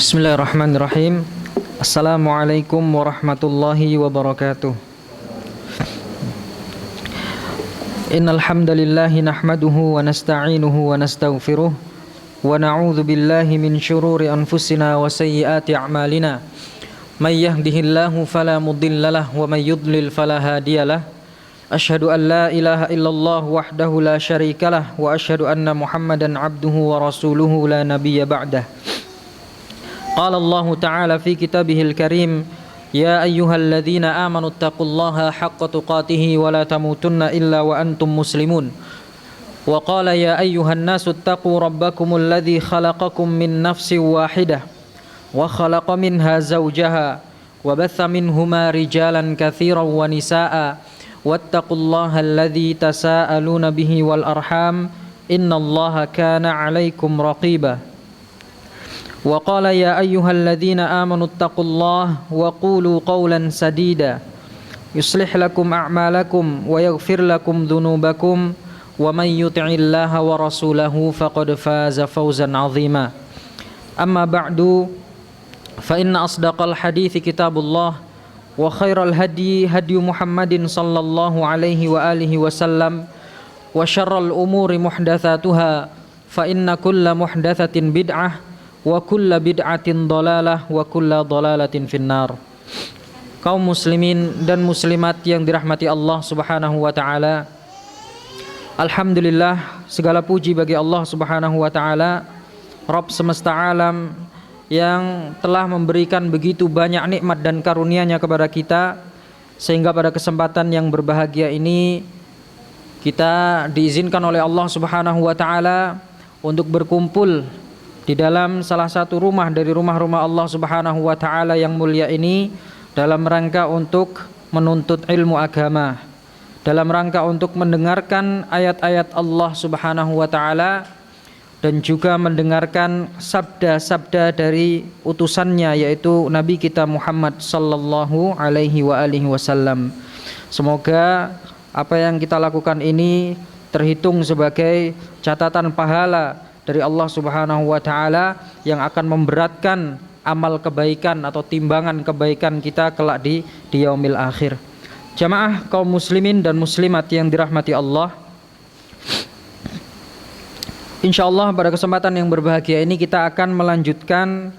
Bismillahirrahmanirrahim. Assalamualaikum warahmatullahi wabarakatuh. Innal hamdalillahi nahmaduhu wa nasta'inuhu wa nastaghfiruh wa na'udzu billahi min shururi anfusina wa sayyiati a'malina. May yahdihillahu fala mudhillalah wa may yudlil fala hadiyalah. Asyhadu an la ilaha illallah wahdahu la syarikalah wa asyhadu anna Muhammadan abduhu wa rasuluhu la nabiyya ba'dah. Qala Allah Ta'ala fi kitabihil karim, ya ayyuhalladzina amanu taqullaha haqqa tuqatih wa la tamutunna illa wa antum muslimun. Wa qala ya ayyuhan nasu taqu rabbakumul ladzi khalaqakum min nafsin wahidah wa khalaqa minha zawjaha wa batha minhuma rijalan katsiran wa nisaa'a wattaqullaha alladzi tasaaluna bihi wal arham innallaha kana 'alaikum raqiba. Wa qala ya ayyuhalladzina amanu taqullaha wa qulu qawlan sadida yuslih lakum a'malakum wa yaghfir lakum dhunubakum wa man yuti'illaha wa rasulahu faqad faza fawzan 'azima. Amma ba'du, fa inna asdaqal hadithi kitabullah wa khairal hadi hadi Muhammadin sallallahu alaihi wa alihi wasallam wa syarral umuri muhdatsatuha fa inna kulla muhdatsatin bid'ah wa kulla bid'atin dhalalah wa kulla dhalalatin finnar. Kaum muslimin dan muslimat yang dirahmati Allah Subhanahu wa taala, alhamdulillah, segala puji bagi Allah Subhanahu wa taala, Rabb semesta alam, yang telah memberikan begitu banyak nikmat dan karunia-Nya kepada kita, sehingga pada kesempatan yang berbahagia ini kita diizinkan oleh Allah Subhanahu wa taala untuk berkumpul di dalam salah satu rumah dari rumah-rumah Allah Subhanahu wa taala yang mulia ini, dalam rangka untuk menuntut ilmu agama, dalam rangka untuk mendengarkan ayat-ayat Allah Subhanahu wa taala, dan juga mendengarkan sabda-sabda dari utusannya, yaitu Nabi kita Muhammad sallallahu alaihi wa alihi wasallam. Semoga apa yang kita lakukan ini terhitung sebagai catatan pahala dari Allah Subhanahu wa taala yang akan memberatkan amal kebaikan atau timbangan kebaikan kita kelak di yaumil akhir. Jamaah kaum muslimin dan muslimat yang dirahmati Allah, insyaallah pada kesempatan yang berbahagia ini kita akan melanjutkan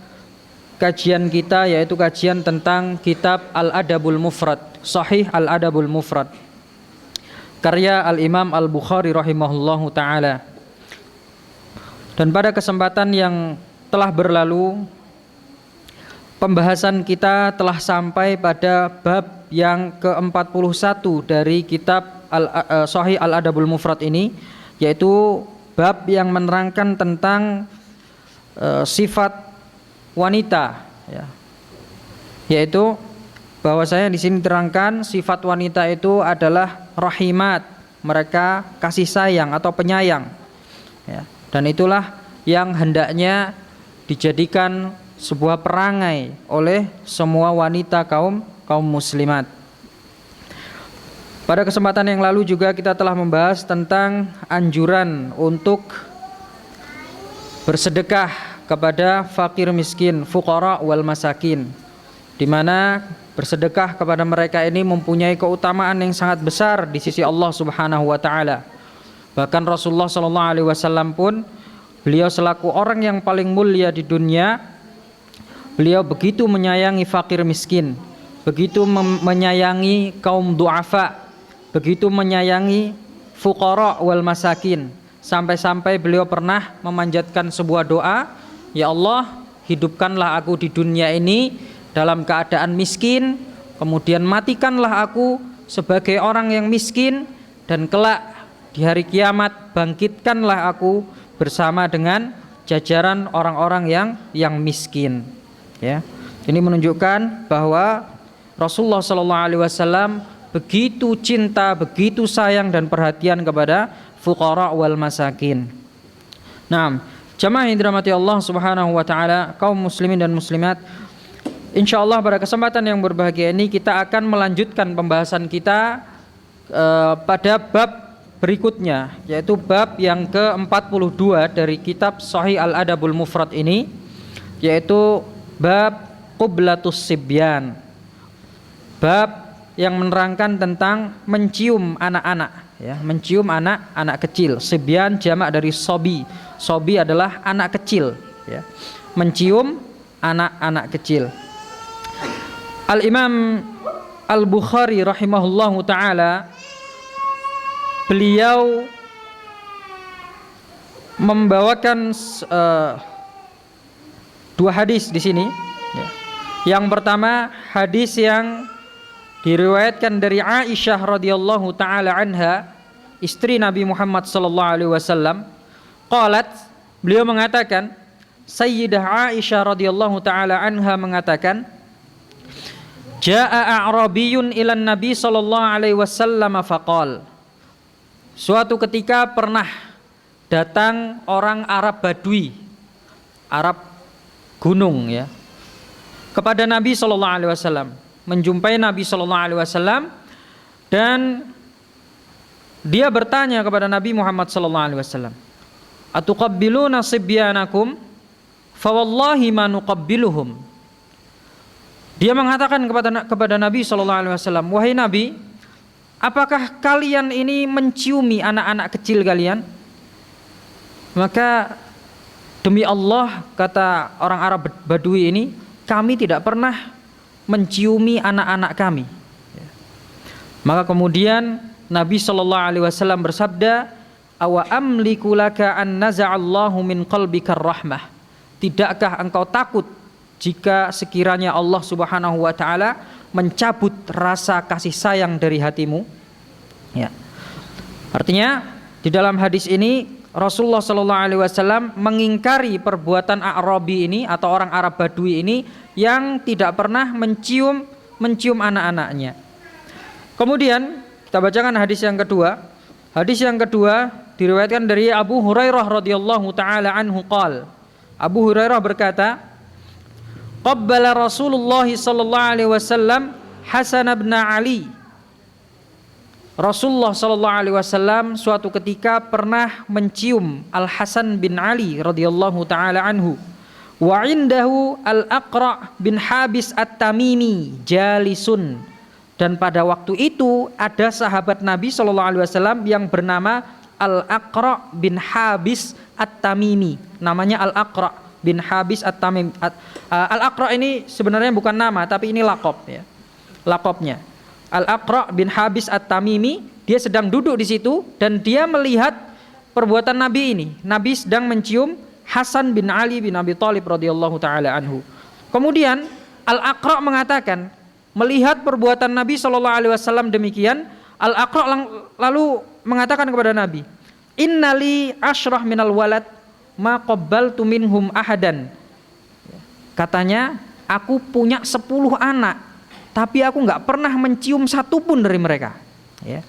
kajian kita, yaitu kajian tentang kitab Al-Adabul Mufrad, Sahih Al-Adabul Mufrad, karya Al-Imam Al-Bukhari rahimahullahu taala. Dan pada kesempatan yang telah berlalu, pembahasan kita telah sampai pada bab yang ke-41 dari kitab Sahih Al-Adabul Mufrad ini, yaitu bab yang menerangkan tentang sifat wanita, ya. Yaitu bahwasanya di sini terangkan sifat wanita itu adalah rahimat, mereka kasih sayang atau penyayang, ya. Dan itulah yang hendaknya dijadikan sebuah perangai oleh semua wanita kaum muslimat. Pada kesempatan yang lalu juga kita telah membahas tentang anjuran untuk bersedekah kepada fakir miskin, fuqara wal masakin, di mana bersedekah kepada mereka ini mempunyai keutamaan yang sangat besar di sisi Allah Subhanahu wa taala. Bahkan Rasulullah sallallahu alaihi wasallam pun, beliau selaku orang yang paling mulia di dunia, beliau begitu menyayangi fakir miskin, begitu menyayangi kaum du'afa, begitu menyayangi fuqara wal masakin, sampai-sampai beliau pernah memanjatkan sebuah doa, ya Allah, hidupkanlah aku di dunia ini dalam keadaan miskin, kemudian matikanlah aku sebagai orang yang miskin, dan kelak di hari kiamat bangkitkanlah aku bersama dengan jajaran orang-orang yang miskin, ya. Ini menunjukkan bahwa Rasulullah sallallahu alaihi wasallam begitu cinta, begitu sayang dan perhatian kepada fuqara wal masakin. Nah, jamaah yang dirahmati Allah Subhanahu wa taala, kaum muslimin dan muslimat, insyaallah pada kesempatan yang berbahagia ini kita akan melanjutkan pembahasan kita pada bab berikutnya, yaitu bab yang ke-42 dari kitab Sahih Al-Adabul Mufrad ini, yaitu Bab qublatus sibyan. Bab yang menerangkan tentang mencium anak-anak, ya, mencium anak-anak kecil. Sibyan jamak dari sobi. Sobi adalah anak kecil, ya. Mencium anak-anak kecil. Al-Imam Al-Bukhari rahimahullahu taala, beliau membawakan dua hadis di sini, ya. Yang pertama hadis yang diriwayatkan dari Aisyah radhiyallahu taala anha, istri Nabi Muhammad sallallahu alaihi wasallam. Qalat, beliau mengatakan, Sayyidah Aisyah radhiyallahu taala anha mengatakan, Jaa'a a'rabiyyun ilan Nabi sallallahu alaihi wasallam faqal. Suatu ketika pernah datang orang Arab Badui, Arab gunung, ya, kepada Nabi sallallahu alaihi wasallam, menjumpai Nabi sallallahu alaihi wasallam, dan dia bertanya kepada Nabi Muhammad sallallahu alaihi wasallam, Atuqabbiluna sibyanakum fa wallahi ma nuqabbiluhum. Dia mengatakan kepada Nabi sallallahu alaihi wasallam, wahai Nabi, apakah kalian ini menciumi anak-anak kecil kalian? Maka demi Allah, kata orang Arab Badui ini, kami tidak pernah menciumi anak-anak kami. Maka kemudian Nabi sallallahu alaihi wasallam bersabda, awa amliku laka an naza'allahu min qalbikar rahmah. Tidakkah engkau takut jika sekiranya Allah Subhanahu wa taala mencabut rasa kasih sayang dari hatimu? Ya. Artinya di dalam hadis ini Rasulullah sallallahu alaihi wasallam mengingkari perbuatan A'rabi ini atau orang Arab Badui ini yang tidak pernah mencium anak-anaknya. Kemudian kita bacakan hadis yang kedua. Hadis yang kedua diriwayatkan dari Abu Hurairah radhiyallahu taala anhu qala. Abu Hurairah berkata, qabbala Rasulullah sallallahu alaihi wasallam Hasan bin Ali. Rasulullah sallallahu alaihi wasallam suatu ketika pernah mencium Al Hasan bin Ali radhiyallahu taala anhu. Wa indahu Al Aqra bin Habis At-Tamimi jalisun. Dan pada waktu itu ada sahabat Nabi sallallahu alaihi wasallam yang bernama Al Aqra bin Habis At-Tamimi. Namanya Al Aqra bin Habis At-Tamimi. Al Aqra ini sebenarnya bukan nama, tapi ini laqab, ya. Laqabnya. Al-Aqra bin Habis At-Tamimi, dia sedang duduk di situ dan dia melihat perbuatan Nabi ini. Nabi sedang mencium Hasan bin Ali bin Abi Thalib radhiyallahu taala anhu. Kemudian Al-Aqra mengatakan, melihat perbuatan Nabi sallallahu alaihi wasallam demikian, Al-Aqra lalu mengatakan kepada Nabi, "Innali asyrah minal walad ma qabbaltu minhum ahadan." Katanya, aku punya 10 anak, tapi aku nggak pernah mencium satu pun dari mereka, ya.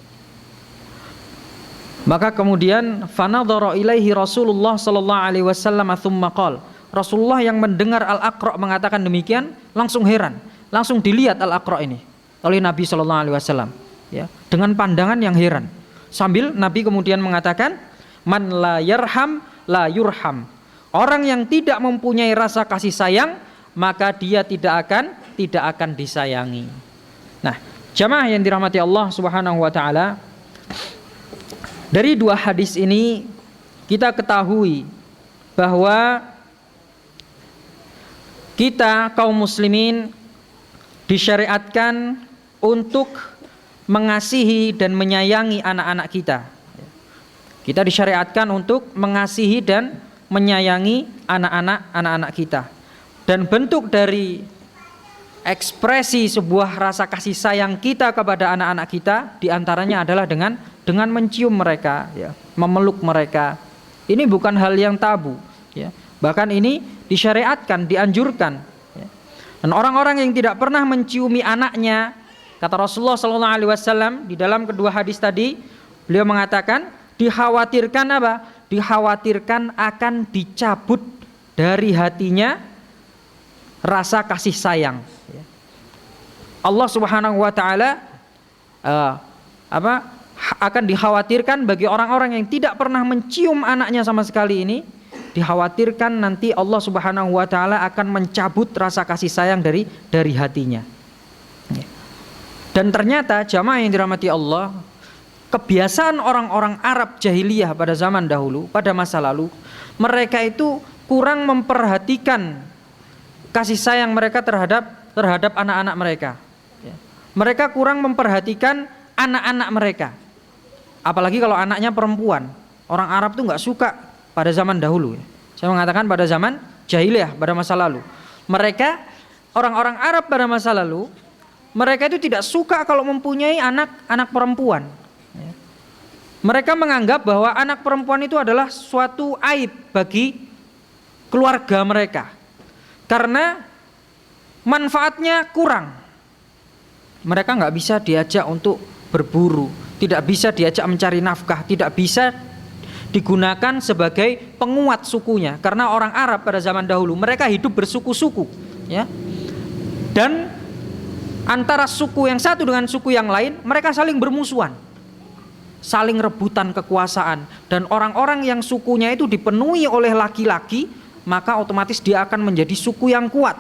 Maka kemudian fanadhara ilaihi Rasulullah sallallahu alaihi wasallam tsumma qala. Rasulullah yang mendengar Al-Aqra mengatakan demikian langsung heran, langsung dilihat Al-Aqra ini oleh Nabi sallallahu alaihi wasallam, ya, dengan pandangan yang heran. Sambil Nabi kemudian mengatakan, man la yarham la yurham. Orang yang tidak mempunyai rasa kasih sayang, maka dia tidak akan disayangi. Nah, jamaah yang dirahmati Allah Subhanahu wa taala, dari dua hadis ini kita ketahui bahwa kita kaum muslimin disyariatkan untuk mengasihi dan menyayangi anak-anak kita. Kita disyariatkan untuk mengasihi dan menyayangi anak-anak kita. Dan bentuk dari ekspresi sebuah rasa kasih sayang kita kepada anak-anak kita diantaranya adalah dengan mencium mereka, ya, memeluk mereka. Ini bukan hal yang tabu, ya. Bahkan ini disyariatkan, dianjurkan, ya. Dan orang-orang yang tidak pernah menciumi anaknya, kata Rasulullah SAW di dalam kedua hadis tadi, beliau mengatakan dikhawatirkan apa? Dikhawatirkan akan dicabut dari hatinya rasa kasih sayang. Allah Subhanahu wa taala akan dikhawatirkan bagi orang-orang yang tidak pernah mencium anaknya sama sekali ini, dikhawatirkan nanti Allah Subhanahu wa taala akan mencabut rasa kasih sayang dari hatinya. Dan ternyata jamaah yang dirahmati Allah, kebiasaan orang-orang Arab jahiliyah pada zaman dahulu, pada masa lalu, mereka itu kurang memperhatikan kasih sayang mereka terhadap anak-anak mereka. Mereka kurang memperhatikan anak-anak mereka. Apalagi kalau anaknya perempuan. Orang Arab tuh nggak suka pada zaman dahulu. Saya mengatakan pada zaman jahiliyah, pada masa lalu. Mereka, orang-orang Arab pada masa lalu, mereka itu tidak suka kalau mempunyai anak perempuan. Mereka menganggap bahwa anak perempuan itu adalah suatu aib bagi keluarga mereka. Karena manfaatnya kurang. Mereka nggak bisa diajak untuk berburu, tidak bisa diajak mencari nafkah, tidak bisa digunakan sebagai penguat sukunya. Karena orang Arab pada zaman dahulu mereka hidup bersuku-suku, ya. Dan antara suku yang satu dengan suku yang lain mereka saling bermusuhan, saling rebutan kekuasaan. Dan orang-orang yang sukunya itu dipenuhi oleh laki-laki, maka otomatis dia akan menjadi suku yang kuat.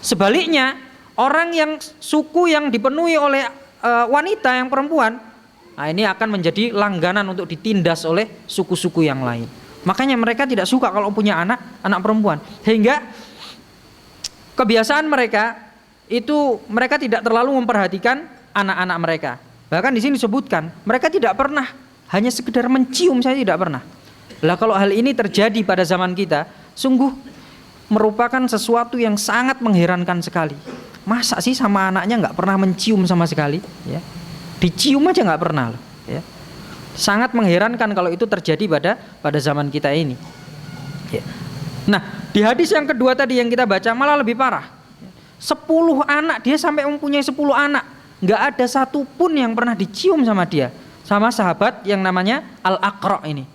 Sebaliknya, orang yang suku yang dipenuhi oleh wanita yang perempuan, nah ini akan menjadi langganan untuk ditindas oleh suku-suku yang lain. Makanya mereka tidak suka kalau punya anak perempuan. Sehingga kebiasaan mereka itu mereka tidak terlalu memperhatikan anak-anak mereka. Bahkan di sini disebutkan mereka tidak pernah hanya sekedar mencium saja, tidak pernah. Lah kalau hal ini terjadi pada zaman kita, sungguh merupakan sesuatu yang sangat mengherankan sekali. Masa sih sama anaknya nggak pernah mencium sama sekali? Ya. Dicium aja nggak pernah loh. Ya. Sangat mengherankan kalau itu terjadi pada zaman kita ini. Ya. Nah, di hadis yang kedua tadi yang kita baca malah lebih parah. 10 anak, dia sampai mempunyai 10 anak, nggak ada satupun yang pernah dicium sama dia, sama sahabat yang namanya Al-Aqra ini.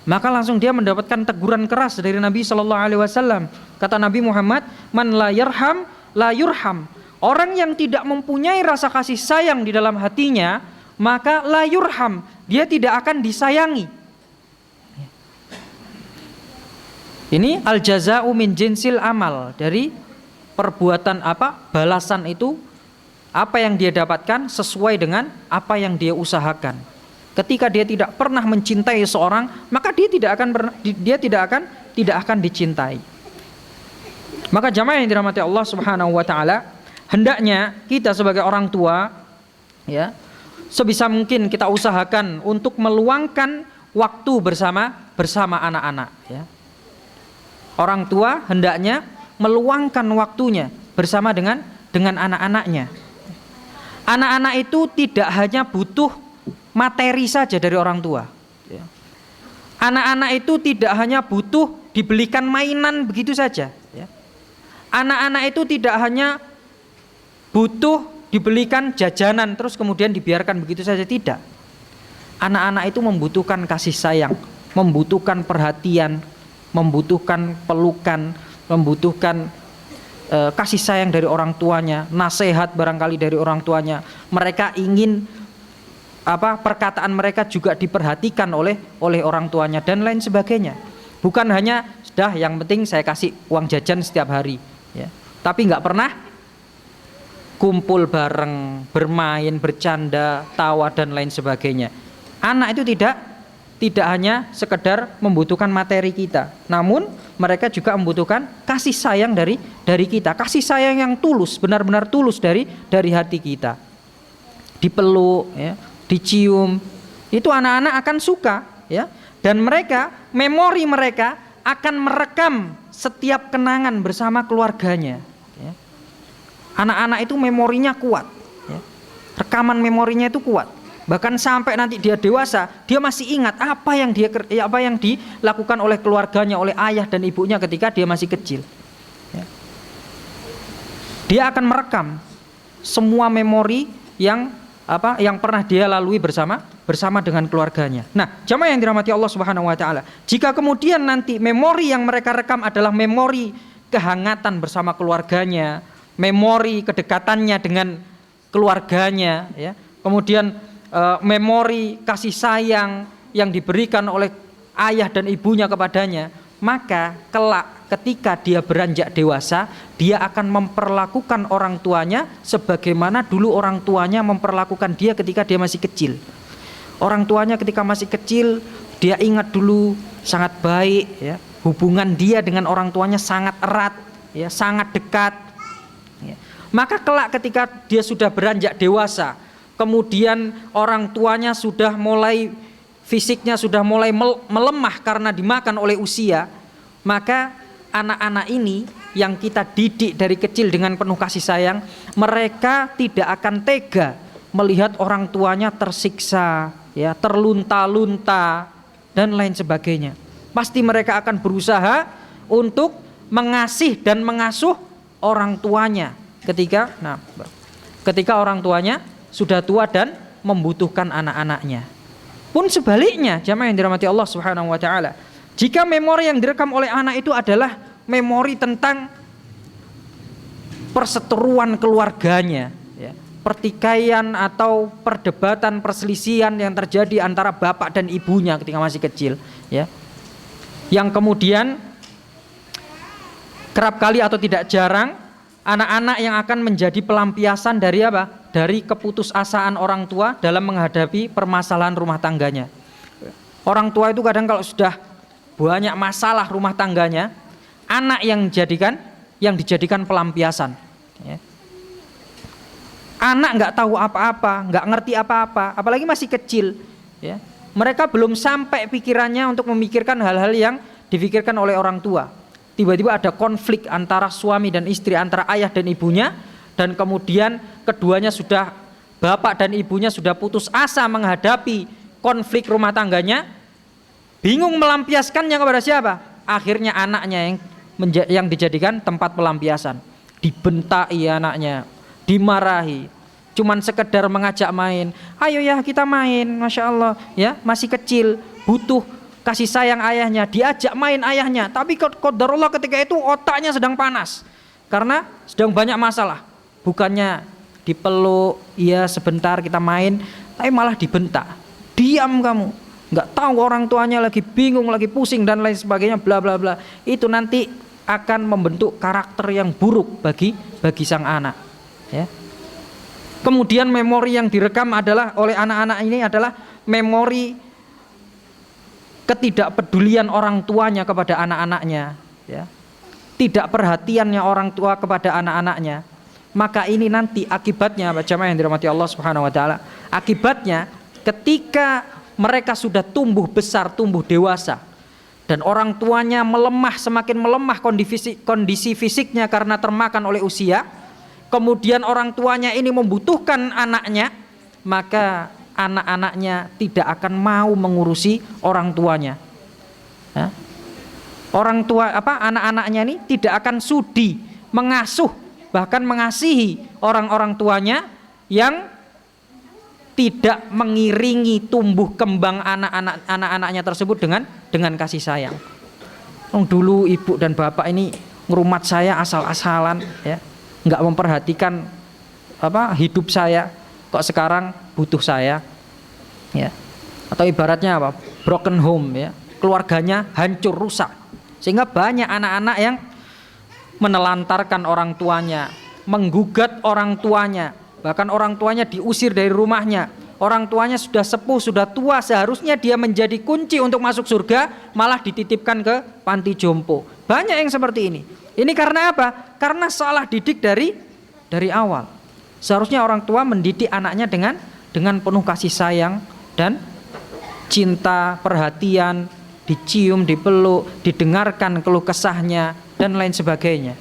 Maka langsung dia mendapatkan teguran keras dari Nabi SAW. Kata Nabi Muhammad, man la yarham la yurham. Orang yang tidak mempunyai rasa kasih sayang di dalam hatinya, maka la yurham, dia tidak akan disayangi. Ini al jaza'u min jinsil amal, dari perbuatan apa, balasan itu apa yang dia dapatkan sesuai dengan apa yang dia usahakan. Ketika dia tidak pernah mencintai seorang, maka dia tidak akan dicintai. Maka jamaah yang dirahmati Allah Subhanahu wa taala, hendaknya kita sebagai orang tua, ya, sebisa mungkin kita usahakan untuk meluangkan waktu bersama anak-anak, ya. Orang tua hendaknya meluangkan waktunya bersama dengan anak-anaknya. Anak-anak itu tidak hanya butuh materi saja dari orang tua. Anak-anak itu tidak hanya butuh dibelikan mainan begitu saja. Anak-anak itu tidak hanya butuh dibelikan jajanan terus kemudian dibiarkan begitu saja, tidak. Anak-anak itu membutuhkan kasih sayang, membutuhkan perhatian, membutuhkan pelukan, membutuhkan kasih sayang dari orang tuanya, nasihat barangkali dari orang tuanya. Mereka ingin perkataan mereka juga diperhatikan oleh orang tuanya dan lain sebagainya. Bukan hanya sudah yang penting saya kasih uang jajan setiap hari, ya. Tapi nggak pernah kumpul bareng, bermain, bercanda, tawa dan lain sebagainya. Anak itu tidak hanya sekedar membutuhkan materi kita, namun mereka juga membutuhkan kasih sayang dari kita, kasih sayang yang tulus, benar-benar tulus dari hati kita. Dipeluk, ya, dicium, itu anak-anak akan suka, ya. Dan memori mereka akan merekam setiap kenangan bersama keluarganya, ya. Anak-anak itu memorinya kuat, ya. Rekaman memorinya itu kuat. Bahkan sampai nanti dia dewasa, dia masih ingat apa yang dilakukan oleh keluarganya, oleh ayah dan ibunya ketika dia masih kecil, ya. Dia akan merekam semua memori yang pernah dia lalui bersama dengan keluarganya. Nah, jamaah yang dirahmati Allah Subhanahu wa taala, jika kemudian nanti memori yang mereka rekam adalah memori kehangatan bersama keluarganya, memori kedekatannya dengan keluarganya, ya. Kemudian memori kasih sayang yang diberikan oleh ayah dan ibunya kepadanya, maka kelak ketika dia beranjak dewasa, dia akan memperlakukan orang tuanya sebagaimana dulu orang tuanya memperlakukan dia ketika dia masih kecil. Orang tuanya ketika masih kecil, dia ingat dulu sangat baik, ya. Hubungan dia dengan orang tuanya sangat erat, ya, sangat dekat. Ya. Maka kelak ketika dia sudah beranjak dewasa, kemudian orang tuanya sudah mulai fisiknya sudah mulai melemah karena dimakan oleh usia, maka anak-anak ini yang kita didik dari kecil dengan penuh kasih sayang, mereka tidak akan tega melihat orang tuanya tersiksa, ya, terlunta-lunta dan lain sebagainya. Pasti mereka akan berusaha untuk mengasih dan mengasuh orang tuanya ketika orang tuanya sudah tua dan membutuhkan anak-anaknya. Pun sebaliknya, jamaah yang dirahmati Allah Subhanahu wa taala, jika memori yang direkam oleh anak itu adalah memori tentang perseteruan keluarganya, ya, pertikaian atau perdebatan, perselisihan yang terjadi antara bapak dan ibunya ketika masih kecil, ya, yang kemudian kerap kali atau tidak jarang anak-anak yang akan menjadi pelampiasan dari apa? Dari keputusasaan orang tua dalam menghadapi permasalahan rumah tangganya. Orang tua itu kadang kalau sudah banyak masalah rumah tangganya, anak yang dijadikan pelampiasan, ya. Anak nggak tahu apa-apa, nggak ngerti apa-apa, apalagi masih kecil, ya. Mereka belum sampai pikirannya untuk memikirkan hal-hal yang difikirkan oleh orang tua. Tiba-tiba ada konflik antara suami dan istri, antara ayah dan ibunya, dan kemudian keduanya sudah, bapak dan ibunya sudah putus asa menghadapi konflik rumah tangganya, bingung melampiaskannya kepada siapa? Akhirnya anaknya yang dijadikan tempat pelampiasan. Dibentai anaknya, dimarahi, cuman sekedar mengajak main, ayo ya kita main, masya Allah, ya, masih kecil, butuh kasih sayang ayahnya, diajak main ayahnya, tapi qadarullah ketika itu otaknya sedang panas karena sedang banyak masalah. Bukannya dipeluk, ya sebentar kita main, tapi malah dibentak, diam kamu, nggak tahu orang tuanya lagi bingung, lagi pusing dan lain sebagainya, bla bla bla. Itu nanti akan membentuk karakter yang buruk bagi sang anak, ya. Kemudian memori yang direkam adalah oleh anak-anak ini adalah memori ketidakpedulian orang tuanya kepada anak-anaknya, ya. Tidak perhatiannya orang tua kepada anak-anaknya. Maka ini nanti akibatnya, jamaah yang dirahmati Allah Subhanahu wa taala, akibatnya ketika mereka sudah tumbuh besar, tumbuh dewasa, dan orang tuanya melemah, semakin melemah kondisi fisiknya karena termakan oleh usia, kemudian orang tuanya ini membutuhkan anaknya, maka anak-anaknya tidak akan mau mengurusi orang tuanya, ya. Anak-anaknya ini tidak akan sudi mengasuh, bahkan mengasihi orang-orang tuanya yang tidak mengiringi tumbuh kembang anak-anaknya tersebut dengan kasih sayang. Dulu ibu dan bapak ini ngerumat saya asal-asalan, ya, nggak memperhatikan hidup saya, kok sekarang butuh saya, ya. Atau ibaratnya apa? Broken home, ya, keluarganya hancur, rusak, sehingga banyak anak-anak yang menelantarkan orang tuanya, menggugat orang tuanya, bahkan orang tuanya diusir dari rumahnya. Orang tuanya sudah sepuh, sudah tua, seharusnya dia menjadi kunci untuk masuk surga, malah dititipkan ke panti jompo. Banyak yang seperti ini. Ini karena apa? Karena salah didik dari awal. Seharusnya orang tua mendidik anaknya dengan penuh kasih sayang dan cinta, perhatian, dicium, dipeluk, didengarkan keluh kesahnya dan lain sebagainya.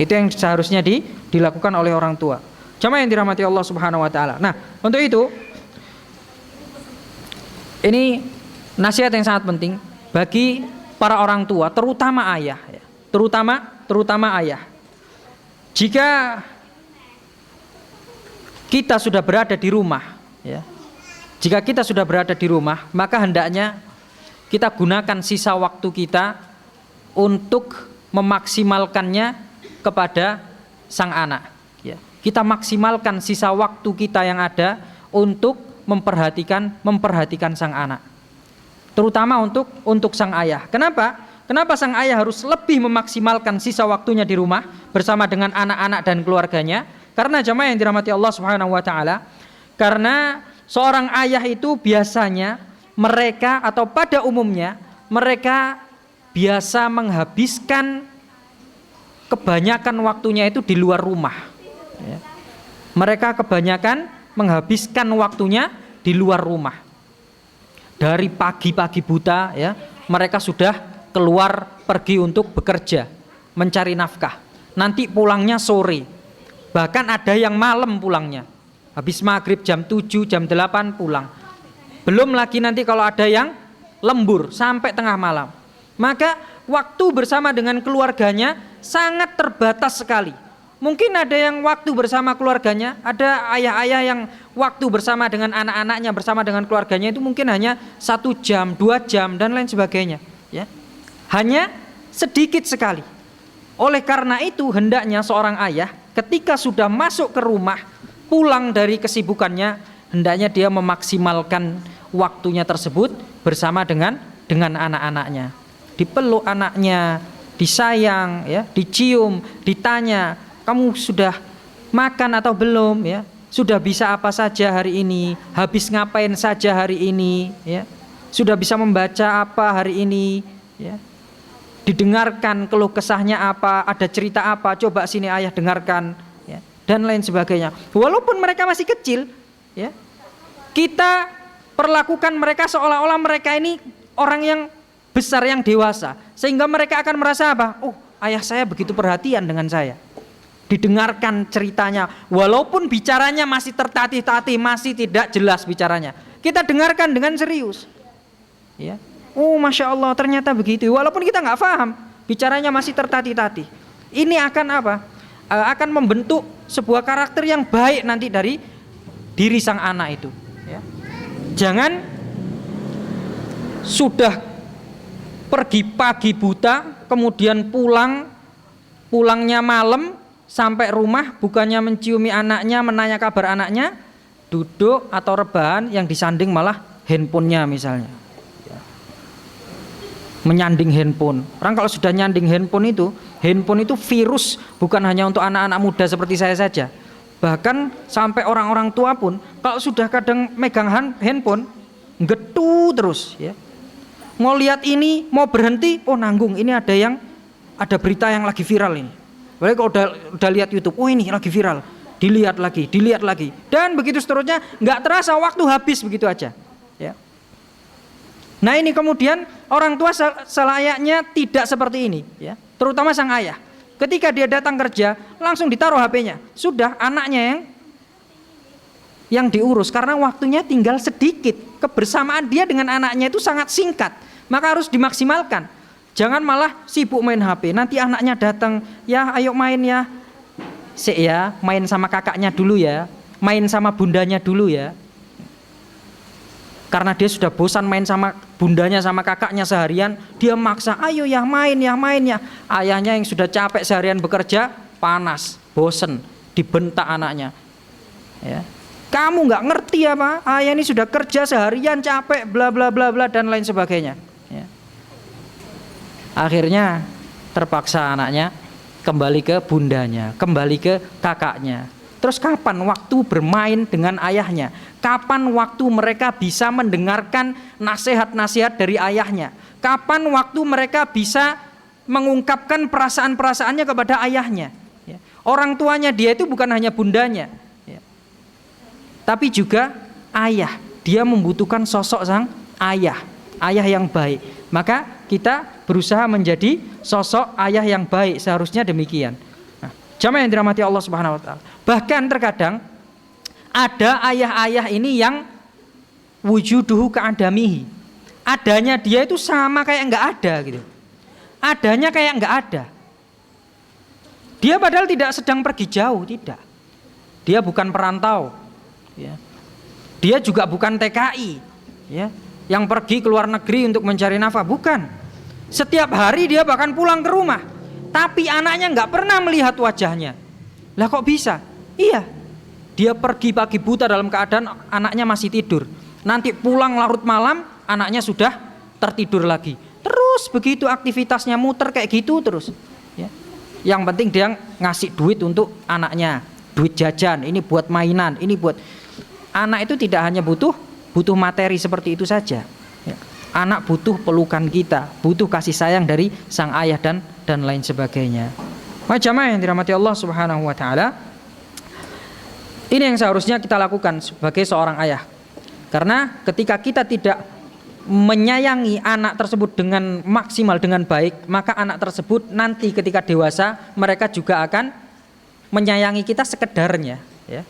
Itu yang seharusnya dilakukan oleh orang tua. Jamaah yang dirahmati Allah Subhanahu wa taala. Nah, untuk itu ini nasihat yang sangat penting bagi para orang tua, terutama ayah, ya. Terutama ayah. Jika kita sudah berada di rumah, ya. Jika kita sudah berada di rumah, maka hendaknya kita gunakan sisa waktu kita untuk memaksimalkannya kepada sang anak, ya. Kita maksimalkan sisa waktu kita yang ada untuk memperhatikan sang anak. terutama untuk sang ayah. Kenapa? Kenapa sang ayah harus lebih memaksimalkan sisa waktunya di rumah bersama dengan anak-anak dan keluarganya? Karena jamaah yang dirahmati Allah Subhanahu wa taala, karena seorang ayah itu biasanya mereka atau pada umumnya mereka biasa menghabiskan kebanyakan waktunya itu di luar rumah. Mereka kebanyakan menghabiskan waktunya di luar rumah. Dari pagi-pagi buta ya, mereka sudah keluar pergi untuk bekerja, mencari nafkah. Nanti pulangnya sore. Bahkan ada yang malam pulangnya. Habis maghrib jam 7, jam 8 pulang. Belum lagi nanti kalau ada yang lembur sampai tengah malam. Maka waktu bersama dengan keluarganya sangat terbatas sekali. Mungkin ada yang waktu bersama keluarganya, ada ayah-ayah yang waktu bersama dengan anak-anaknya, bersama dengan keluarganya itu mungkin hanya 1 jam, 2 jam dan lain sebagainya, ya. Hanya sedikit sekali. Oleh karena itu hendaknya seorang ayah ketika sudah masuk ke rumah, pulang dari kesibukannya, hendaknya dia memaksimalkan waktunya tersebut bersama dengan anak-anaknya. Dipeluk anaknya, disayang, ya, dicium, ditanya, kamu sudah makan atau belum, ya? Sudah bisa apa saja hari ini? Habis ngapain saja hari ini, ya? Sudah bisa membaca apa hari ini, ya? Didengarkan keluh kesahnya apa, ada cerita apa, coba sini ayah dengarkan, ya, dan lain sebagainya. Walaupun mereka masih kecil, ya, kita perlakukan mereka seolah-olah mereka ini orang yang besar, yang dewasa, sehingga mereka akan merasa apa? Oh, ayah saya begitu perhatian dengan saya. Didengarkan ceritanya, walaupun bicaranya masih tertatih-tatih, masih tidak jelas bicaranya, kita dengarkan dengan serius, ya. Oh, masya Allah, ternyata begitu. Walaupun kita nggak paham, bicaranya masih tertatih-tatih. Ini akan apa? Akan membentuk sebuah karakter yang baik nanti dari diri sang anak itu. Ya. Jangan sudah pergi pagi buta, kemudian pulangnya malam, sampai rumah bukannya menciumi anaknya, menanya kabar anaknya, duduk atau rebahan, yang disanding malah handphonenya misalnya. Menyanding handphone. Orang kalau sudah nyanding handphone itu virus, bukan hanya untuk anak-anak muda seperti saya saja. Bahkan sampai orang-orang tua pun kalau sudah kadang megang handphone, getu terus, ya. Mau lihat ini, mau berhenti, oh nanggung, ini ada berita yang lagi viral ini. Boleh kalau udah lihat YouTube, oh ini lagi viral, dilihat lagi, dan begitu seterusnya, nggak terasa waktu habis begitu aja, ya. Nah ini kemudian orang tua selayaknya tidak seperti ini, ya. Terutama sang ayah. Ketika dia datang kerja, langsung ditaruh HP-nya. Sudah anaknya yang diurus, karena waktunya tinggal sedikit. Kebersamaan dia dengan anaknya itu sangat singkat, maka harus dimaksimalkan. Jangan malah sibuk main HP. Nanti anaknya datang, ya ayo main ya, main sama kakaknya dulu ya, main sama bundanya dulu ya. Karena dia sudah bosan main sama bundanya sama kakaknya seharian, dia maksa, ayo ya main ya. Ayahnya yang sudah capek seharian bekerja, panas, bosan, dibentak anaknya, ya. Kamu nggak ngerti apa? Ayah ini sudah kerja seharian capek, bla bla bla bla dan lain sebagainya, ya. Akhirnya terpaksa anaknya kembali ke bundanya, kembali ke kakaknya. Terus kapan waktu bermain dengan ayahnya? Kapan waktu mereka bisa mendengarkan nasihat-nasihat dari ayahnya? Kapan waktu mereka bisa mengungkapkan perasaan-perasaannya kepada ayahnya? Ya. Orang tuanya dia itu bukan hanya bundanya, ya, tapi juga ayah. Dia membutuhkan sosok sang ayah yang baik. Maka kita berusaha menjadi sosok ayah yang baik, seharusnya demikian. Jamaah yang dirahmati Allah Subhanahu wa taala. Bahkan terkadang ada ayah-ayah ini yang wujuduhu ka'adamihi. Adanya dia itu sama kayak enggak ada gitu. Adanya kayak enggak ada. Dia padahal tidak sedang pergi jauh, tidak. Dia bukan perantau, ya. Dia juga bukan TKI, ya, yang pergi ke luar negeri untuk mencari nafkah, bukan. Setiap hari dia bahkan pulang ke rumah, tapi anaknya nggak pernah melihat wajahnya. Lah kok bisa? Iya, dia pergi pagi buta dalam keadaan anaknya masih tidur. Nanti pulang larut malam, anaknya sudah tertidur lagi. Terus begitu aktivitasnya muter kayak gitu terus. Ya. Yang penting dia ngasih duit untuk anaknya, duit jajan, ini buat mainan, ini buat anak itu tidak hanya butuh materi seperti itu saja. Ya. Anak butuh pelukan kita, butuh kasih sayang dari sang ayah dan lain sebagainya. Jamaah yang dirahmati Allah Subhanahu wa taala, ini yang seharusnya kita lakukan sebagai seorang ayah. Karena ketika kita tidak menyayangi anak tersebut dengan maksimal, dengan baik, maka anak tersebut nanti ketika dewasa mereka juga akan menyayangi kita sekedarnya, ya.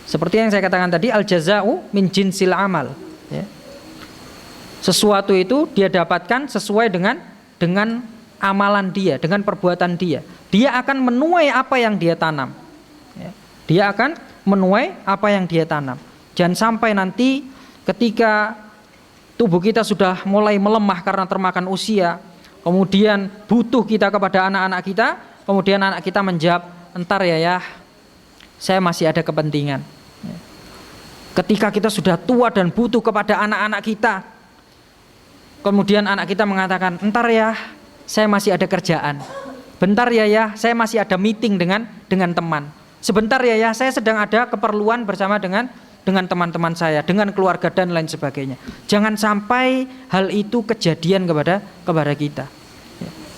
Seperti yang saya katakan tadi, al jaza'u min jinsil amal, ya. Sesuatu itu dia dapatkan sesuai dengan amalan dia, dengan perbuatan dia. Dia akan menuai apa yang dia tanam, ya. Dia akan menuai apa yang dia tanam. Jangan sampai nanti ketika tubuh kita sudah mulai melemah karena termakan usia, kemudian butuh kita kepada anak-anak kita, kemudian anak kita menjawab, entar ya, saya masih ada kepentingan. Ketika kita sudah tua dan butuh kepada anak-anak kita, kemudian anak kita mengatakan, entar ya, saya masih ada kerjaan. Bentar ya, saya masih ada meeting dengan teman. Sebentar ya, saya sedang ada keperluan bersama dengan teman-teman saya, dengan keluarga dan lain sebagainya. Jangan sampai hal itu kejadian kepada kita.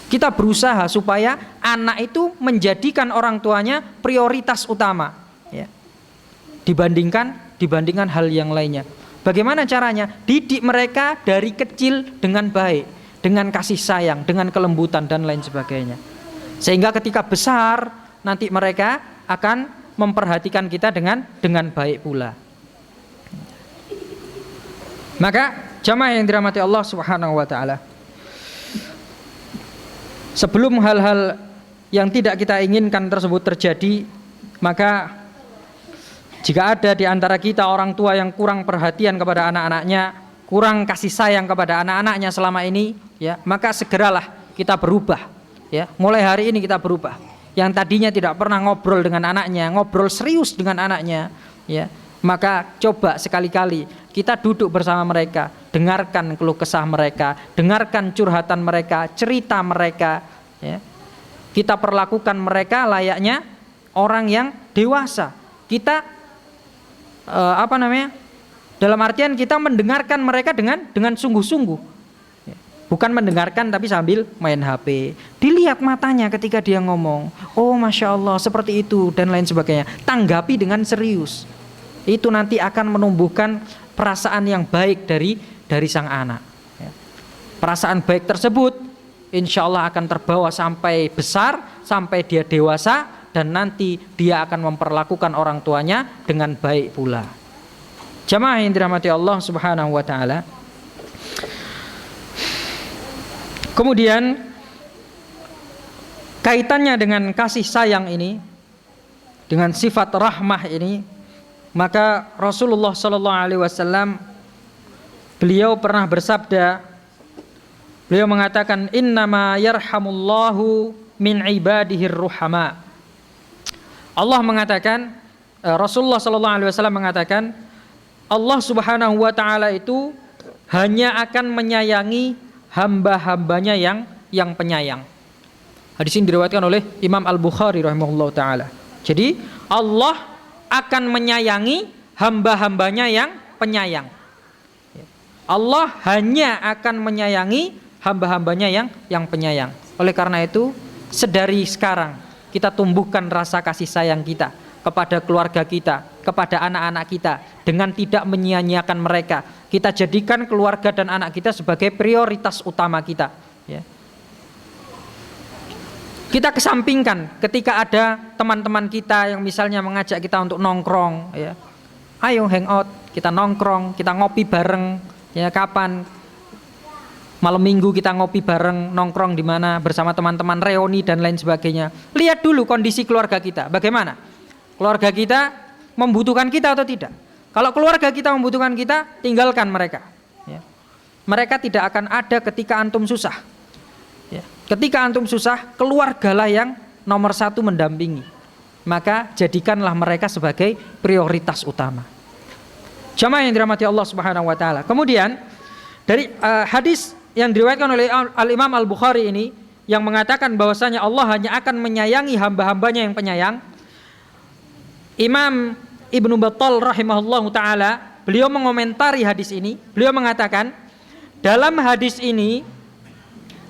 Kita berusaha supaya anak itu menjadikan orang tuanya prioritas utama, ya, dibandingkan hal yang lainnya. Bagaimana caranya? Didik mereka dari kecil dengan baik, dengan kasih sayang, dengan kelembutan dan lain sebagainya. Sehingga ketika besar nanti mereka akan memperhatikan kita dengan baik pula. Maka jamaah yang dirahmati Allah Subhanahu wa taala, sebelum hal-hal yang tidak kita inginkan tersebut terjadi, maka jika ada di antara kita orang tua yang kurang perhatian kepada anak-anaknya, kurang kasih sayang kepada anak-anaknya selama ini, ya, maka segeralah kita berubah, ya. Mulai hari ini kita berubah. Yang tadinya tidak pernah ngobrol dengan anaknya, ngobrol serius dengan anaknya, ya, maka coba sekali-kali kita duduk bersama mereka, dengarkan keluh kesah mereka, dengarkan curhatan mereka, cerita mereka, ya. Kita perlakukan mereka layaknya orang yang dewasa. Kita dalam artian kita mendengarkan mereka dengan sungguh-sungguh, bukan mendengarkan tapi sambil main HP. Dilihat matanya ketika dia ngomong, oh masya Allah seperti itu dan lain sebagainya. Tanggapi dengan serius. Itu nanti akan menumbuhkan perasaan yang baik dari sang anak. Perasaan baik tersebut insya Allah akan terbawa sampai besar, sampai dia dewasa, dan nanti dia akan memperlakukan orang tuanya dengan baik pula. Jamaah yang dirahmati Allah Subhanahu wa taala. Kemudian kaitannya dengan kasih sayang ini, dengan sifat rahmah ini, maka Rasulullah sallallahu alaihi wasallam beliau pernah bersabda, beliau mengatakan, innama yarhamullahu min ibadihir ruhama. Allah mengatakan, Rasulullah sallallahu alaihi wasallam mengatakan, Allah Subhanahu wa taala itu hanya akan menyayangi hamba-hambanya yang penyayang. Hadis ini diriwayatkan oleh Imam Al-Bukhari rahimahullah taala. Jadi Allah akan menyayangi hamba-hambanya yang penyayang. Allah hanya akan menyayangi hamba-hambanya yang penyayang. Oleh karena itu, sedari sekarang kita tumbuhkan rasa kasih sayang kita kepada keluarga kita, kepada anak-anak kita, dengan tidak menyia-nyiakan mereka. Kita jadikan keluarga dan anak kita sebagai prioritas utama kita, ya. Kita kesampingkan ketika ada teman-teman kita yang misalnya mengajak kita untuk nongkrong, ya. Ayo hangout, kita nongkrong, kita ngopi bareng, ya, kapan? Malam minggu kita ngopi bareng, nongkrong di mana bersama teman-teman, reuni dan lain sebagainya. Lihat dulu kondisi keluarga kita, bagaimana? Keluarga kita membutuhkan kita atau tidak? Kalau keluarga kita membutuhkan kita, tinggalkan mereka, ya. Mereka tidak akan ada ketika antum susah, ya. Ketika antum susah, keluargalah yang nomor satu mendampingi. Maka jadikanlah mereka sebagai prioritas utama. Jamaah yang dirahmati Allah Subhanahu wa taala. Kemudian Dari hadis yang diriwayatkan oleh Al-Imam Al-Bukhari ini yang mengatakan bahwasanya Allah hanya akan menyayangi hamba-hambanya yang penyayang. Imam Ibnu Battal rahimahullahu taala, beliau mengomentari hadis ini, beliau mengatakan dalam hadis ini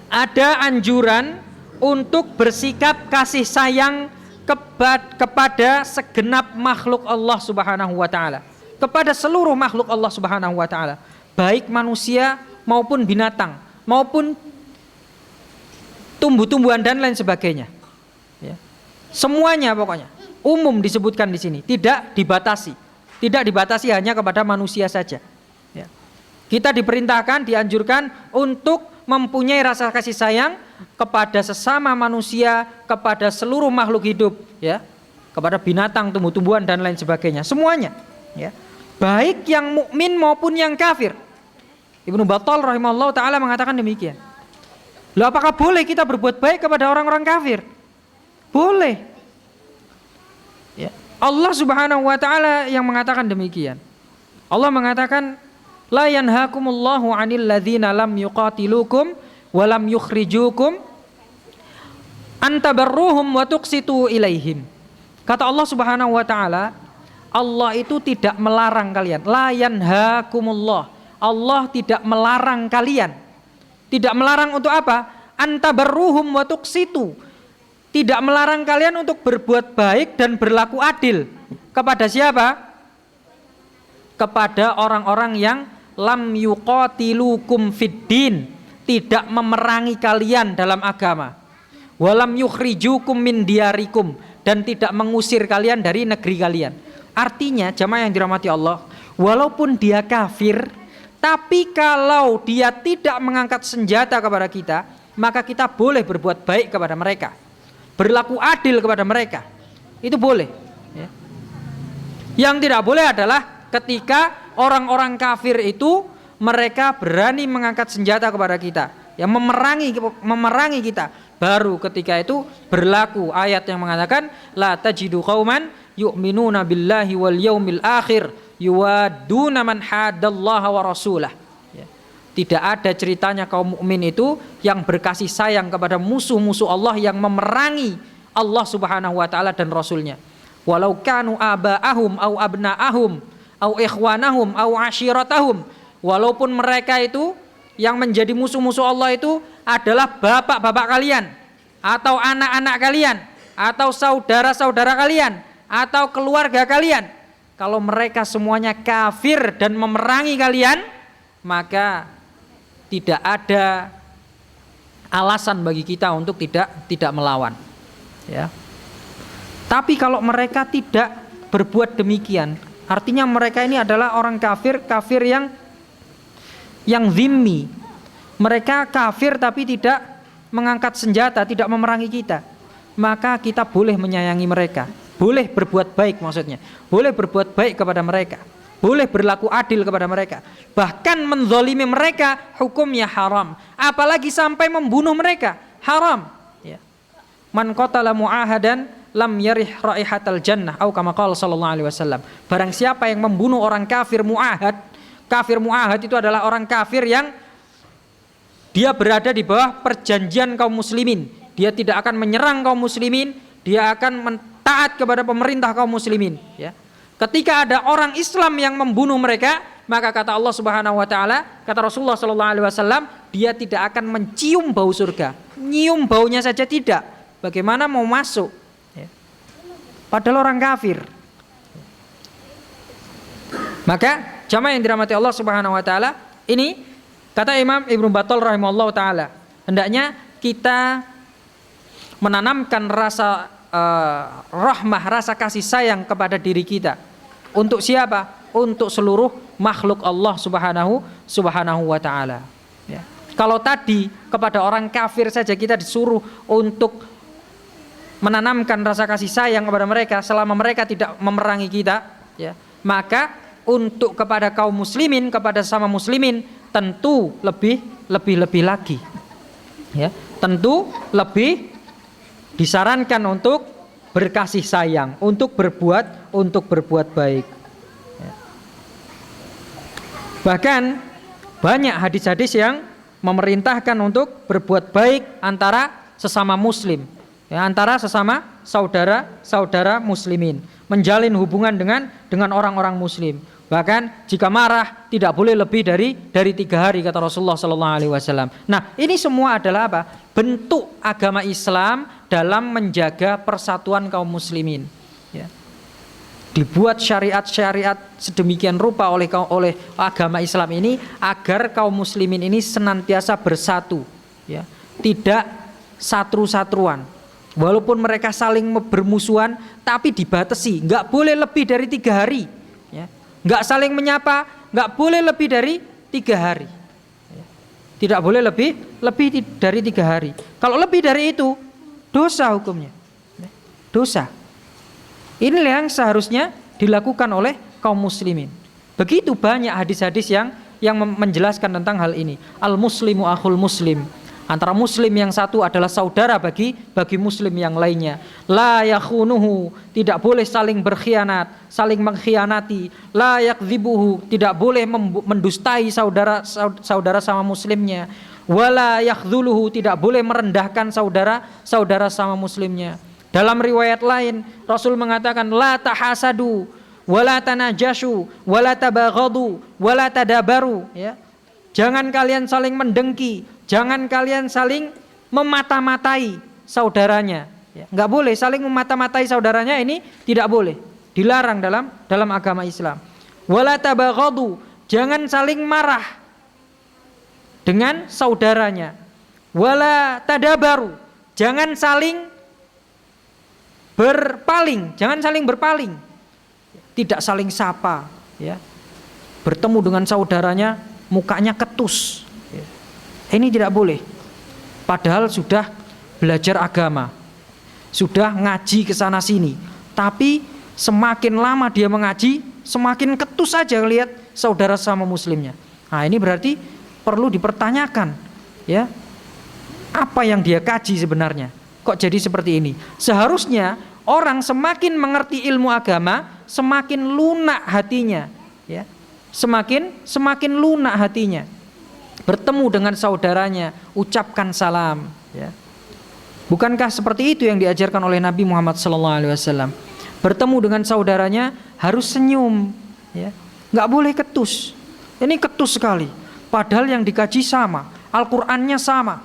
ada anjuran untuk bersikap kasih sayang kepada segenap makhluk Allah Subhanahu wa taala, kepada seluruh makhluk Allah Subhanahu wa taala, baik manusia maupun binatang maupun tumbuh-tumbuhan dan lain sebagainya. Ya. Semuanya pokoknya umum disebutkan di sini, tidak dibatasi hanya kepada manusia saja. Ya. Kita diperintahkan, dianjurkan untuk mempunyai rasa kasih sayang kepada sesama manusia, kepada seluruh makhluk hidup, ya, kepada binatang, tumbuh-tumbuhan dan lain sebagainya, semuanya, ya, baik yang mukmin maupun yang kafir. Ibnu Battal rahimahullah taala mengatakan demikian. Loh, apakah boleh kita berbuat baik kepada orang-orang kafir? Boleh. Ya. Allah Subhanahu wa taala yang mengatakan demikian. Allah mengatakan la yanhakumullahu 'anil ladzina lam yuqatilukum wa lam yukhrijukum an tabarruhum wa tuqsitu ilaihim. Kata Allah Subhanahu wa taala, Allah itu tidak melarang kalian. La yanhakumullah. Allah tidak melarang kalian. Tidak melarang untuk apa? Antabarruhum wa tuqsitu. Tidak melarang kalian untuk berbuat baik dan berlaku adil. Kepada siapa? Kepada orang-orang yang lam yuqatilukum fiddin, tidak memerangi kalian dalam agama. Walam yukhrijukum min diyarikum, dan tidak mengusir kalian dari negeri kalian. Artinya jamaah yang dirahmati Allah, walaupun dia kafir, tapi kalau dia tidak mengangkat senjata kepada kita, maka kita boleh berbuat baik kepada mereka, berlaku adil kepada mereka. Itu boleh, ya. Yang tidak boleh adalah ketika orang-orang kafir itu mereka berani mengangkat senjata kepada kita, yang memerangi kita. Baru ketika itu berlaku ayat yang mengatakan la tajidu qauman yu'minuna billahi wal yaumil akhir yuwadduna man haddallaha wa rasulah. Ya. Tidak ada ceritanya kaum mukmin itu yang berkasih sayang kepada musuh-musuh Allah yang memerangi Allah Subhanahu wa taala dan rasulnya. Walau kanu aba'ahum au abna'ahum au ikhwanahum au ashiratahum. Walaupun mereka itu yang menjadi musuh-musuh Allah itu adalah bapak-bapak kalian, atau anak-anak kalian, atau saudara-saudara kalian, atau keluarga kalian. Kalau mereka semuanya kafir dan memerangi kalian, maka tidak ada alasan bagi kita untuk tidak melawan. Ya. Tapi kalau mereka tidak berbuat demikian, artinya mereka ini adalah orang kafir yang zimmi. Mereka kafir tapi tidak mengangkat senjata, tidak memerangi kita. Maka kita boleh menyayangi mereka, boleh berbuat baik, maksudnya boleh berbuat baik kepada mereka, boleh berlaku adil kepada mereka. Bahkan menzalimi mereka hukumnya haram, apalagi sampai membunuh mereka, haram, ya. Man qatala mu'ahadan lam yarih raihatal jannah atau kama qala sallallahu alaihi wasallam. Barang siapa yang membunuh orang kafir mu'ahad, kafir mu'ahad itu adalah orang kafir yang dia berada di bawah perjanjian kaum muslimin. Dia tidak akan menyerang kaum muslimin, dia akan taat kepada pemerintah kaum muslimin, ya. Ketika ada orang Islam yang membunuh mereka, maka kata Allah Subhanahu wa taala, kata Rasulullah sallallahu alaihi wasallam, dia tidak akan mencium bau surga. Nyium baunya saja tidak. Bagaimana mau masuk, ya. Padahal orang kafir. Maka jamaah yang dirahmati Allah Subhanahu wa taala, ini kata Imam Ibnu Battal rahimahullah taala, hendaknya kita menanamkan rasa rahmah, rasa kasih sayang kepada diri kita. Untuk siapa? Untuk seluruh makhluk Allah Subhanahu wa taala. Ya. Kalau tadi kepada orang kafir saja kita disuruh untuk menanamkan rasa kasih sayang kepada mereka selama mereka tidak memerangi kita, ya, maka untuk kepada kaum muslimin, kepada sama muslimin tentu lebih lagi, ya, tentu lebih disarankan untuk berkasih sayang, untuk berbuat baik, ya. Bahkan Banyak hadis-hadis yang memerintahkan untuk berbuat baik antara sesama muslim, ya, antara sesama saudara muslimin, menjalin hubungan dengan orang-orang muslim. Bahkan jika marah tidak boleh lebih dari 3 hari, kata Rasulullah SAW. Nah, ini semua adalah apa? Bentuk agama Islam dalam menjaga persatuan kaum muslimin. Ya. Dibuat syariat-syariat sedemikian rupa oleh agama Islam ini agar kaum muslimin ini senantiasa bersatu, ya, tidak satru-satruan. Walaupun mereka saling bermusuhan, tapi dibatasi, nggak boleh lebih dari 3 hari, ya. Nggak saling menyapa, nggak boleh lebih dari 3 hari, ya. Tidak boleh lebih dari 3 hari. Kalau lebih dari itu, dosa hukumnya, ya. Dosa. Inilah yang seharusnya dilakukan oleh kaum muslimin. Begitu banyak hadis-hadis yang menjelaskan tentang hal ini. Al-muslimu akhul muslim. Antara muslim yang satu adalah saudara bagi muslim yang lainnya. La yakhunuhu, tidak boleh saling berkhianat, saling mengkhianati. La yakdzibuhu, tidak boleh mendustai saudara sama muslimnya. Wala yakdzuluhu, tidak boleh merendahkan saudara sama muslimnya. Dalam riwayat lain Rasul mengatakan la tahasadu wala tanajashu wala tabaghadu wala tadabaru, ya. Jangan kalian saling mendengki, jangan kalian saling memata-matai saudaranya, ya. Enggak boleh saling memata-matai saudaranya, ini tidak boleh, dilarang dalam agama Islam. Wala tabaghadu, jangan saling marah dengan saudaranya. Wala tadabaru, jangan saling berpaling, jangan saling berpaling, tidak saling sapa, ya. Bertemu dengan saudaranya mukanya ketus, ya. Ini tidak boleh. Padahal sudah belajar agama, sudah ngaji ke sana sini, tapi semakin lama dia mengaji, semakin ketus saja lihat saudara sama muslimnya. Nah, ini berarti perlu dipertanyakan, ya, apa yang dia kaji sebenarnya. Kok jadi seperti ini? Seharusnya orang semakin mengerti ilmu agama, semakin lunak hatinya, ya. Semakin lunak hatinya. Bertemu dengan saudaranya, ucapkan salam, ya. Bukankah seperti itu yang diajarkan oleh Nabi Muhammad SAW? Bertemu dengan saudaranya harus senyum, ya. Nggak boleh ketus. Ini ketus sekali. Padahal yang dikaji sama, Al-Qur'annya sama,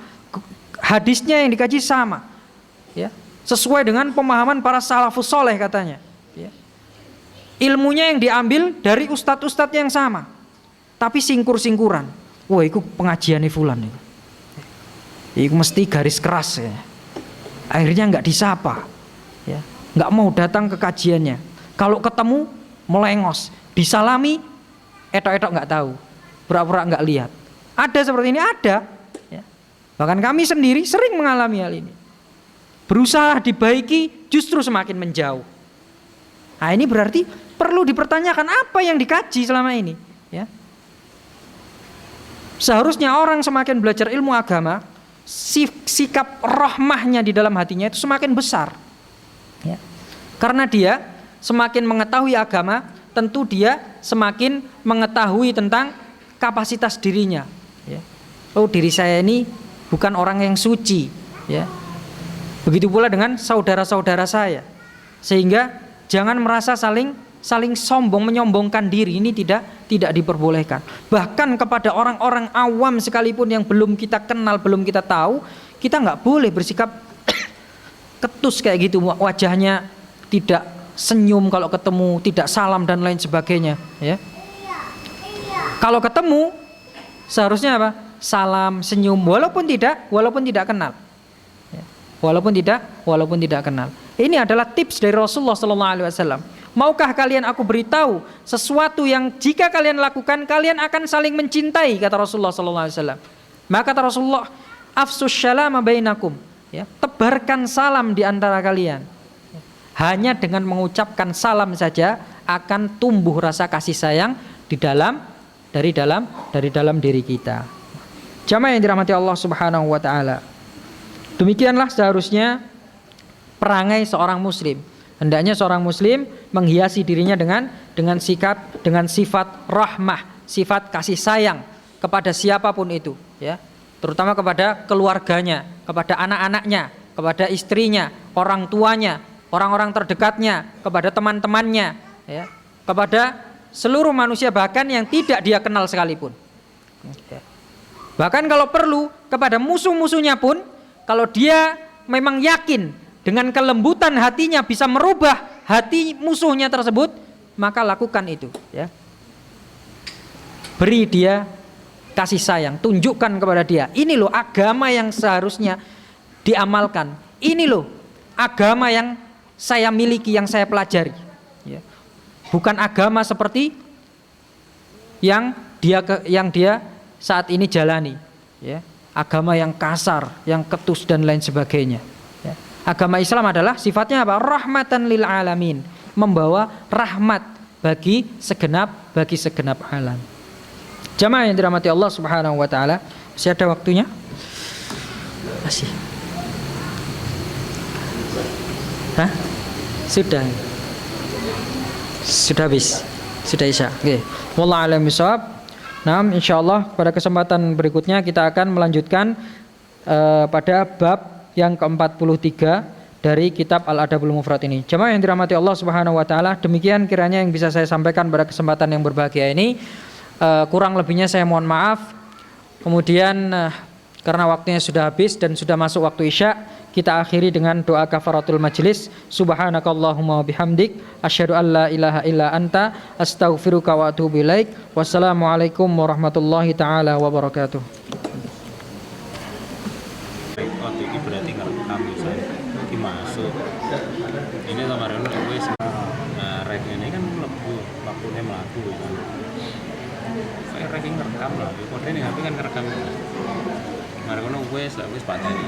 hadisnya yang dikaji sama, ya, sesuai dengan pemahaman para salafus soleh katanya, ya. Ilmunya yang diambil dari ustadz-ustadz yang sama, tapi singkur-singkuran. Wah, itu pengajiannya fulan itu. Itu mesti garis keras, ya. Akhirnya nggak disapa, ya, nggak mau datang ke kajiannya. Kalau ketemu melengos, disalami, etok-etok nggak tahu, pura-pura nggak lihat. Ada seperti ini, ada, ya. Bahkan kami sendiri sering mengalami hal ini. Berusaha dibaiki, justru semakin menjauh. Nah, ini berarti perlu dipertanyakan apa yang dikaji selama ini, ya. Seharusnya orang semakin belajar ilmu agama, sikap rahmahnya di dalam hatinya itu semakin besar, ya. Karena dia semakin mengetahui agama, tentu dia semakin mengetahui tentang kapasitas dirinya, ya. Oh, diri saya ini bukan orang yang suci, ya. Begitu pula dengan saudara-saudara saya. Sehingga jangan merasa saling sombong, menyombongkan diri, ini tidak diperbolehkan. Bahkan kepada orang-orang awam sekalipun yang belum kita kenal, belum kita tahu, kita nggak boleh bersikap ketus kayak gitu, wajahnya tidak senyum kalau ketemu, tidak salam dan lain sebagainya, ya. Kalau ketemu seharusnya apa? Salam, senyum, walaupun tidak kenal. Walaupun tidak kenal. Ini adalah tips dari Rasulullah SAW. Maukah kalian aku beritahu sesuatu yang jika kalian lakukan kalian akan saling mencintai, kata Rasulullah SAW. Maka kata Rasulullah, afsus syalama bainakum, ya, tebarkan salam di antara kalian. Hanya dengan mengucapkan salam saja akan tumbuh rasa kasih sayang dari dalam diri kita. Jamaah yang dirahmati Allah Subhanahu wa taala. Demikianlah seharusnya perangai seorang muslim. Hendaknya seorang muslim menghiasi dirinya dengan sifat rahmah, sifat kasih sayang, kepada siapapun itu, ya. Terutama kepada keluarganya, kepada anak-anaknya, kepada istrinya, orang tuanya, orang-orang terdekatnya, kepada teman-temannya, ya, kepada seluruh manusia bahkan yang tidak dia kenal sekalipun. Bahkan kalau perlu kepada musuh-musuhnya pun, kalau dia memang yakin dengan kelembutan hatinya bisa merubah hati musuhnya tersebut, maka lakukan itu, ya. Beri dia kasih sayang, tunjukkan kepada dia, ini loh agama yang seharusnya diamalkan, ini loh agama yang saya miliki, yang saya pelajari, ya. Bukan agama seperti yang dia saat ini jalani, ya. Agama yang kasar, yang ketus dan lain sebagainya, ya. Agama Islam adalah sifatnya apa? Rahmatan lil alamin, membawa rahmat bagi segenap alam. Jamaah yang dirahmati Allah Subhanahu wa taala, masih ada waktunya? Masih. Hah? Sudah habis. Sudah isya. Oke. Wallahu a'lam bishawab. Nah, insyaallah pada kesempatan berikutnya kita akan melanjutkan pada bab yang ke-43 dari kitab Al-Adabul Mufrad ini. Jamaah yang dirahmati Allah Subhanahu wa taala, demikian kiranya yang bisa saya sampaikan pada kesempatan yang berbahagia ini. Kurang lebihnya saya mohon maaf. Kemudian karena waktunya sudah habis dan sudah masuk waktu isya, kita akhiri dengan doa kafaratul majlis. Subhanakallahumma wabihamdik, asyhadu an la ilaha illa anta, astaghfiruka wa atubu ilaik. Wassalamualaikum warahmatullahi taala wabarakatuh. Waktu ini berarti ngerekam misalnya di masuk ini kemarin wes rek ini kan mlebu waktunya mlaku kan. Saya ranking ngerekam lah, kode ini HP kan ngerekam. Mari kono wes pateni.